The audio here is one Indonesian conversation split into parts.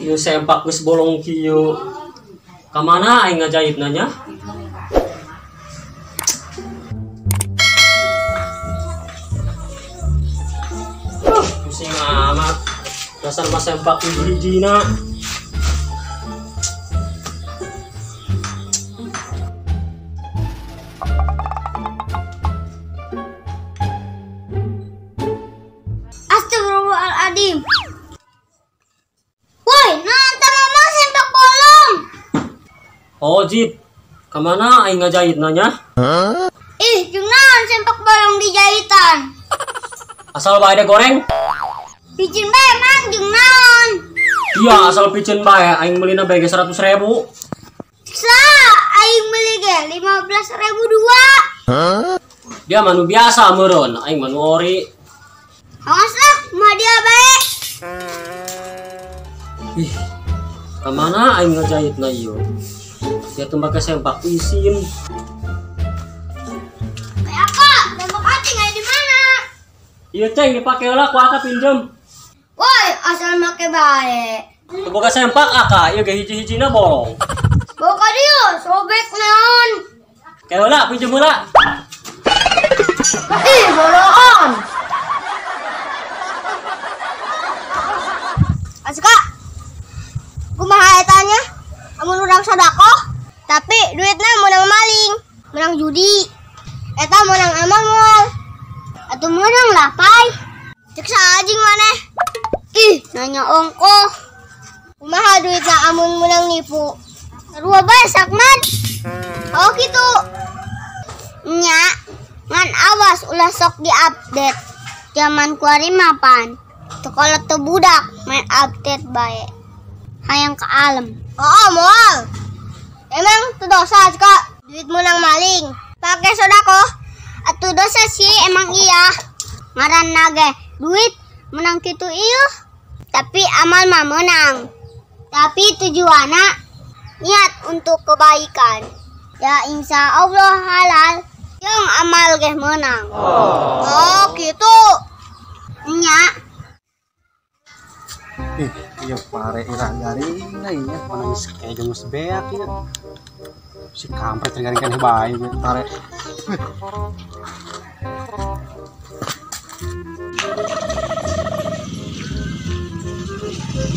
Ieu sempak geus bolong kieu. Ka mana aing ngajahitna nya? Pusing amat. Dasar mas sempak hiji-hijina. Astagfirullahaladzim. Woi, nanti mama sempak bolong. Oh, Jip. Kemana aing ngajahitna nya? Ih, jangan sempak bolong di jahitan. Asal bae de goreng. Picin bae mang jeung naon. Iya, asal picen bae aing meulina bae 100.000. Sa, aing meuli ge 15.000 dua. Dia manu biasa meureun, aing manu ori. Awas lah, mah dia bae. Ih, kemana aing ngajahitna ieu? Dia teu make sempak isin. Kayak Kak, sempak ating aya di mana? Ieu ceng dipake heula ku Aka pinjem. Woi, asal make bae. Teu boga sempak Aka, ieu ge hiji-hijina bolong. Bawa ka dieu, sobek naon. Ke heula pinjem heula. Ih, boloon. Asuka, kumaha etanya? Amun urang sodako, tapi duitna menang maling, menang judi. Eta menang amangol. Atuh menang lapai. Cek saajing maneh. Ih, nanya ongko. Kumaha duitna amun menang nipu? Sarua bae sakman. Oh gitu. Nya, ngan awas ulah sok diupdate. Zaman kuari mapan. Tuh kalau tuh budak main update bae. Hayang ke alam. Oh, moal. Emang tuh dosa Kak. Duit menang maling. Pakai sodako. Atuh dosa sih emang iya. Ngaran nage duit menang kitu ieu. Tapi amal mah menang. Tapi tujuanna niat untuk kebaikan. Ya insya Allah halal. Yang amal ge menang. Oh gitu. Nya. Iya pare irah garing lah ya mana geus kayak geus beak ieu. Si kampret garing-garing bae we pare.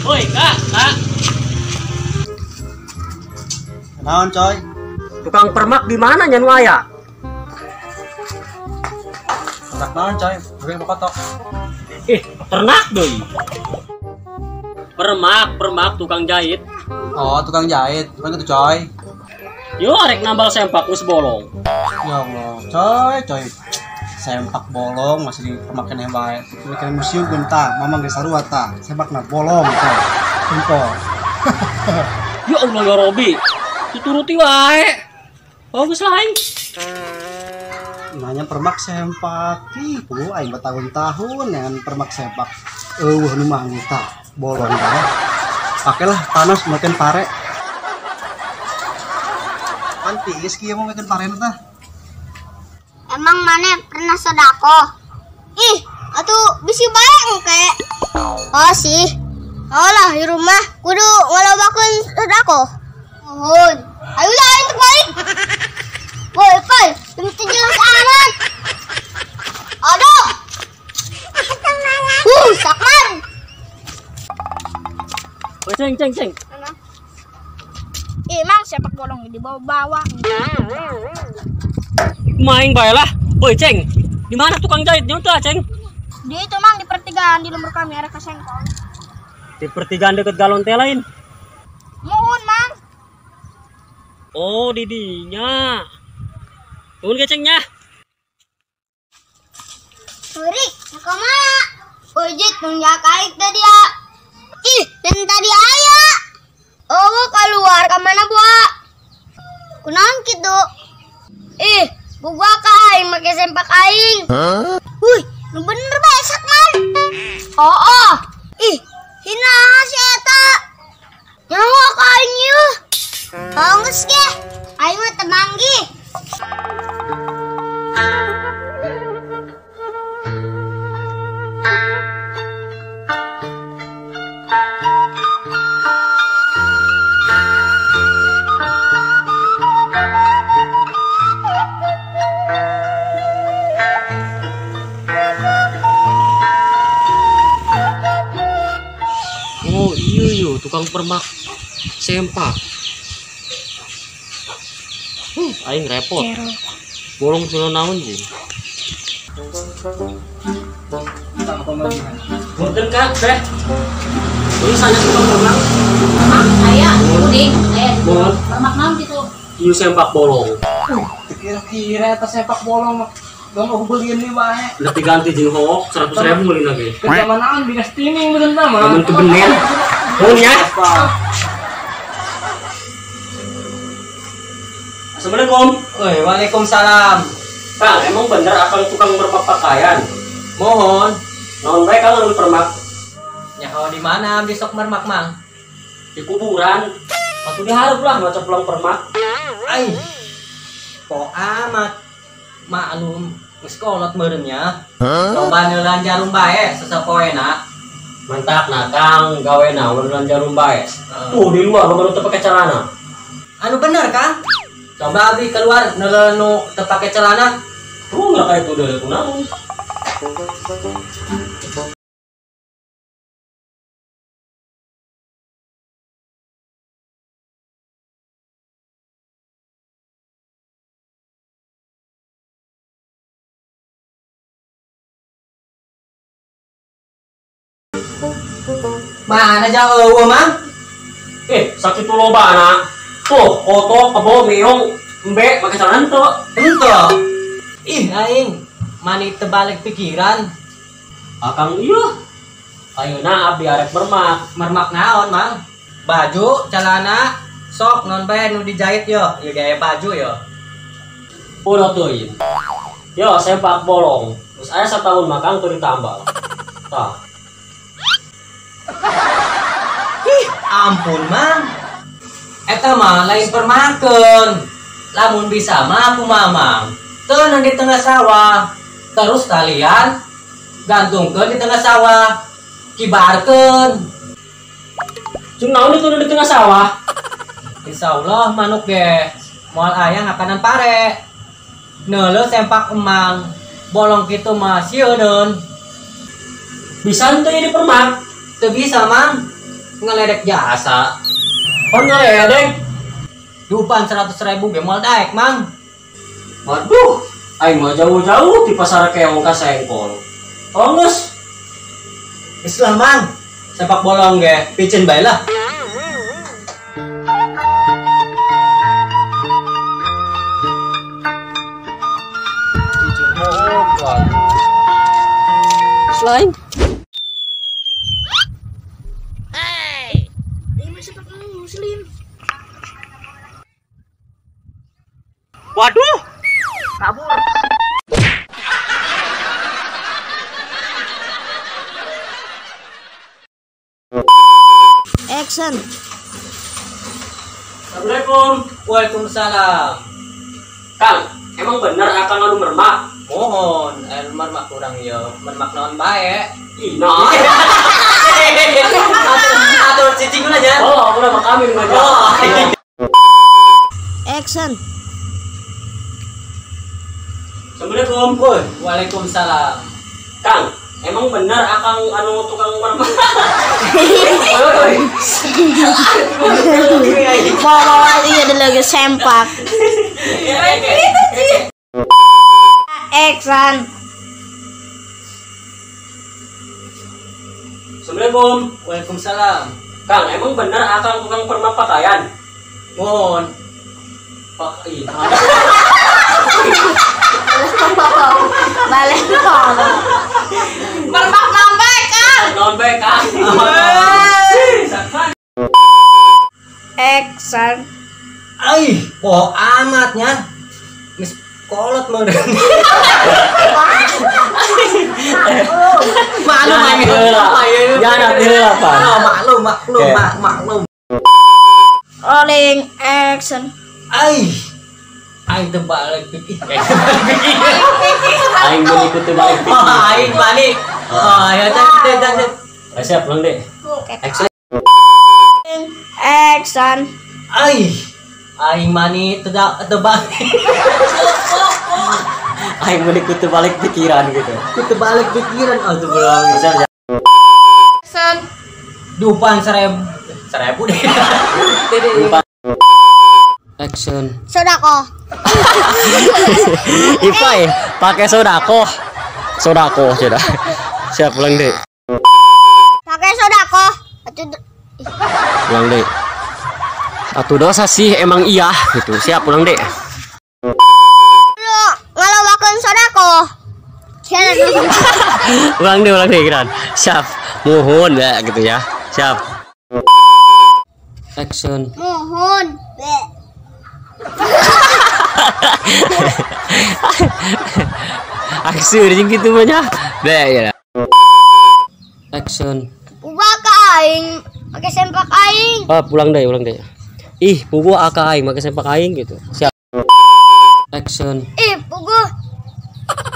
Woi, Kak. Naon coy? Tukang permak di mana nya nu aya? Ternak naon coy? Gue mau kotok. Ternak deui. Permak tukang jahit. Oh, tukang jahit. Gimana tuh coy? Yo arek nambal sempak geus bolong. Ya Allah, coy. Sempak bolong masih dipermakan yang baik. Bikin museum bentar, mamang geus sarua tah. Sempakna bolong coy. Tempol. Ya Allah ya Robi. Dituruti wae. Oh geus lain. Nanya permak sempak. Ih, kudu aing bertahun-tahun dengan permak sempak. Eueuh nu mah tah bolong bae. Pakailah panas makan pare. Pantis kieu mau makan pare tah. Emang mana pernah sodako? Ih, atuh bisi bae engke. Oh sih. Alah di rumah kudu ngalobakeun sodako. Nuhun. Ayolah untuk balik. Woi, Pai, itu jelas amat. Aduh. Sakman. Oh, ceng. Emang sepak bolong di bawah-bawah. Main bae lah. Woi, ceng. Di mana tukang jahitnya tuh, ceng? Di itu mang di pertigaan di nomor kami ada kasengkol. Di pertigaan deket galon teh lain. Mohon mang. Oh, di dinya. Tuhun kecengnya. Surik, nakamana? Ojek nunjakaik tadi ya. Ih, dan tadi ayah. Oh, keluar kemana buah? Kunaon gitu? Ih, buah ka aing make sempak aing. Wih, nu bener bae sakman. Oh. Ih, hina si eta. Nyawa ka aing ieu. Geus ge. Aing mah temanggi. sempak. Aing repot. Bolong teu naon sih. Punten Kak, Teh. Tulisannya suka berenang. Aya, kuning, aya. Mohon. Lemak naon gitu. Ieu sempak bolong. Kira-kira eta sepak bola mah gak mau beliin nih wae. Udah diganti jeung hook 100.000 meuli lagi. Kejamanaan bina streaming bener mah. Namun teu bener. Nuhun ya. Assalamualaikum. Woi, waalaikumsalam. Kang, emang bener akang tukang berpak pakaian? Mohon. Naon bae Kang anu permak? Nyaho di mana besok mermak mang? Di kuburan. Waktu diharap lah maca pulang permak. Ai. Kok amat maklum geus kolot meureunnya. Loba neulan jarum bae sesapoena. Mantak nah Kang, gawena ulang jarum bae. Tuh di luar baru teu pake celana. Anu bener, Kang? Coba abdi keluar neuleun nu teu pake celana. Tuh enggak kayak itu deui kunaon. Mana jauh mang? Sakit tuh loba anak. Tuh, koto, kebo, meong, embe, pakai celana teu. Ento. Ih, aing mani tebalik pikiran. Akang iya. Ayeuna abdi arek bermak. Mermak naon, Mang? Baju, celana, sok non bae nu dijahit yo. Ieu gaya baju yo. Udah teuing. Yo, sepak bolong. Terus aya satahun makang teu ditambal. Tah. Ampun, Mang. Eta mah lain permakeun. Lamun bisa mah aku mamang. Teunang di tengah sawah. Terus kalian gantungkeun di tengah sawah. Kibarkeun. Jeung naon itu di tengah sawah? Insyaallah manuk ge moal aya ngakanan pare. Neuleuh sempak emang. Bolong kitu mah sieun. Bisa teu di permak. Teu bisa, Mang. Ngeledek jasa. Kon ngeledek. Dupan 100.000 ge moal daek, Mang. Waduh, aing mah jauh-jauh di pasar keong ka sengkol. Oh geus. Islam, Mang. Sepak bolong ge picen bae lah. Selain waduh, kabur. Action. Assalamualaikum. Waalaikumsalam. Kang, emang bener akang anu mermak? Mohon, mermak kurang yo, mermak naon bae. Ih, nah. Atur cicing aja. Oh, udah mak kami ngajak. Oh. Action. Assalamualaikum. Waalaikumsalam. Kang, emang bener akang anu tukang mermak? Bawa iya ada lagi sempak. Action. Assalamualaikum. Waalaikumsalam. Kang, emang bener akang tukang permak pakaian? Mohon. Pak, iya. Balik. Mermak nambah kan. Non bae Kang. Action. Ai, kok amatnya. Mis kolot mah. Maklum Jangan heula, Pak. Maklum. Rolling action. Ai tebalik pikir. Aing mau ikut balik. Aing panik. Oh, ya dan. Siap, Bang Dek. Action. Aing mani tebalik. Aing mau ikut balik pikiran gitu. Tebalik pikiran. Aduh belum. Siap. Action. Dupan 1.000 deh. Tadi. Action. Sodako. Ipai, pakai sodako. Sodako, sudah. Siap pulang deh. Pakai sodako. Pulang deh. Satu dosa sih emang iya gitu. Siap pulang deh. Lu ngalawakeun sodako. Ulang deh Gran. Siap. Mohon ya gitu ya. Siap. Action. Mohon. Aksi udah gitu banyak. Deh ya. Action. Ubah ka aing, pakai sempak aing. Ah, pulang deh. Ih, pugu aka aing pakai sempak aing gitu. Siap. Action. Pugu.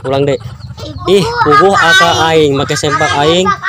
Pulang deh. Ih, pugu aka aing pakai sempak aing. Sempak